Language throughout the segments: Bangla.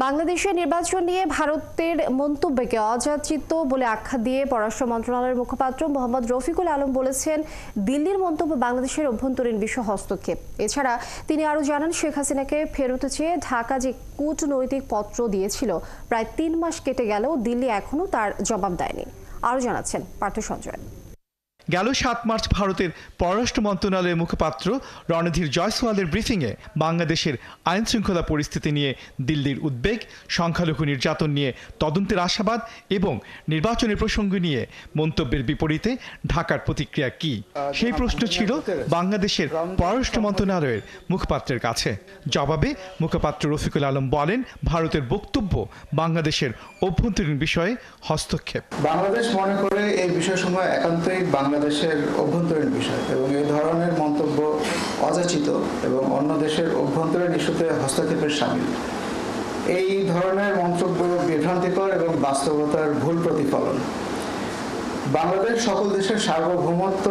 বাংলাদেশের নির্বাচন নিয়ে ভারতের মন্তব্যকে অযাচিত বলে আখ্যা দিয়ে পররাষ্ট্র মন্ত্রণালয়ের মুখপাত্র মোহাম্মদ রফিকুল আলম বলেছেন, দিল্লির মন্তব্য বাংলাদেশের অভ্যন্তরীণ বিষয় হস্তক্ষেপ। এছাড়া তিনি আরও জানান, শেখ হাসিনাকে ফেরত চেয়ে ঢাকা যে কূটনৈতিক পত্র দিয়েছিল, প্রায় ৩ মাস কেটে গেলেও দিল্লি এখনও তার জবাব দেয়নি। আরও জানাচ্ছেন পার্থ সঞ্জয়। গেল ৭ মার্চ ভারতের পররাষ্ট্র মন্ত্রণালয়ের মুখপাত্র রণধীর জয়সওয়ালের ব্রিফিংয়ে বাংলাদেশের আইন শৃঙ্খলা পরিস্থিতি নিয়ে দিল্লির উদ্বেগ, সংখ্যালঘু নির্যাতন নিয়ে তদন্তের আশাবাদ এবং নির্বাচনের প্রসঙ্গ নিয়ে মন্তব্যের বিপরীতে ঢাকার প্রতিক্রিয়া কি, সেই প্রশ্ন ছিল বাংলাদেশের পররাষ্ট্র মন্ত্রণালয়ের মুখপাত্রের কাছে। জবাবে মুখপাত্র রফিকুল আলম বলেন, ভারতের বক্তব্য বাংলাদেশের অভ্যন্তরীণ বিষয়ে হস্তক্ষেপ। বাংলাদেশ মনে করে এই বিষয়সমূহ একান্তই বাংলাদেশের অভ্যন্তরীণ বিষয় এবং এই ধরনের মন্তব্য অযাচিত এবং অন্য দেশের অভ্যন্তরীণ ইস্যুতে হস্তক্ষেপের শামিল। এই ধরনের মন্তব্য বিভ্রান্তিকর এবং বাস্তবতার ভুল প্রতিফলন। বাংলাদেশ সকল দেশের সার্বভৌমত্ব,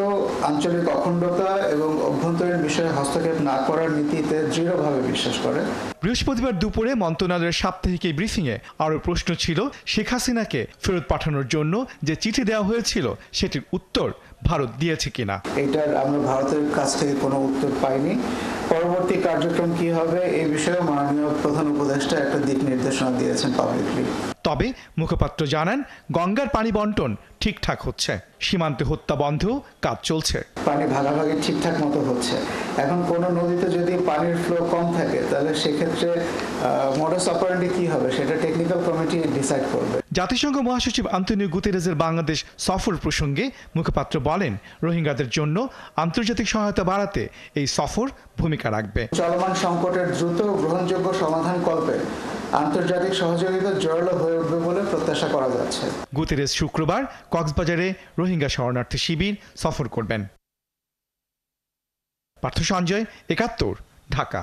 আঞ্চলিক অখণ্ডতা এবং অভ্যন্তরীণ বিষয়ে হস্তক্ষেপ না করার নীতিতে দৃঢ়ভাবে বিশ্বাস করে। বৃহস্পতিবার দুপুরে মন্ত্রণালয়ের সাপ্তাহিক এই ব্রিফিংয়ে আরও প্রশ্ন ছিল, শেখ হাসিনাকে ফেরত পাঠানোর জন্য যে চিঠি দেওয়া হয়েছিল সেটির উত্তর ভারত দিয়েছে কিনা। এটার আমরা ভারতের কাছ থেকে কোনো উত্তর পাইনি। পরবর্তী কার্যক্রম কি হবে এই বিষয়ে মাননীয় প্রধান উপদেষ্টা একটা দিক নির্দেশনা দিয়েছেন পাবলিকলি। তবে মুখপাত্র জানান, গঙ্গার পানি বন্টন ঠিকঠাক হচ্ছে, সীমান্তে হত্যা বন্ধেও কাজ চলছে। পানি ভাগাভাগি ঠিকঠাক মতো হচ্ছে। এখন কোন নদীতে যদি পানির ফ্লো কম থাকে তাহলে সেক্ষেত্রে মডাস অপারেন্ডি কি হবে সেটা টেকনিক্যাল কমিটি ডিসাইড করবে। জাতিসংঘ মহাসচিব আন্তোনিও গুতেরেজের বাংলাদেশ সফর প্রসঙ্গে মুখপাত্র বলেন, রোহিঙ্গাদের জন্য আন্তর্জাতিক সহায়তা বাড়াতে এই সফর ভূমিকা রাখবে। চলমান সংকটের দ্রুত গ্রহণযোগ্য সমাধান কল্পে আন্তর্জাতিক সহযোগিতা জোরালো হয়ে উঠবে বলে প্রত্যাশা করা যাচ্ছে। গুতেরেজ শুক্রবার কক্সবাজারে রোহিঙ্গা শরণার্থী শিবির সফর করবেন। পার্থ সঞ্জয়, ৭১, ঢাকা।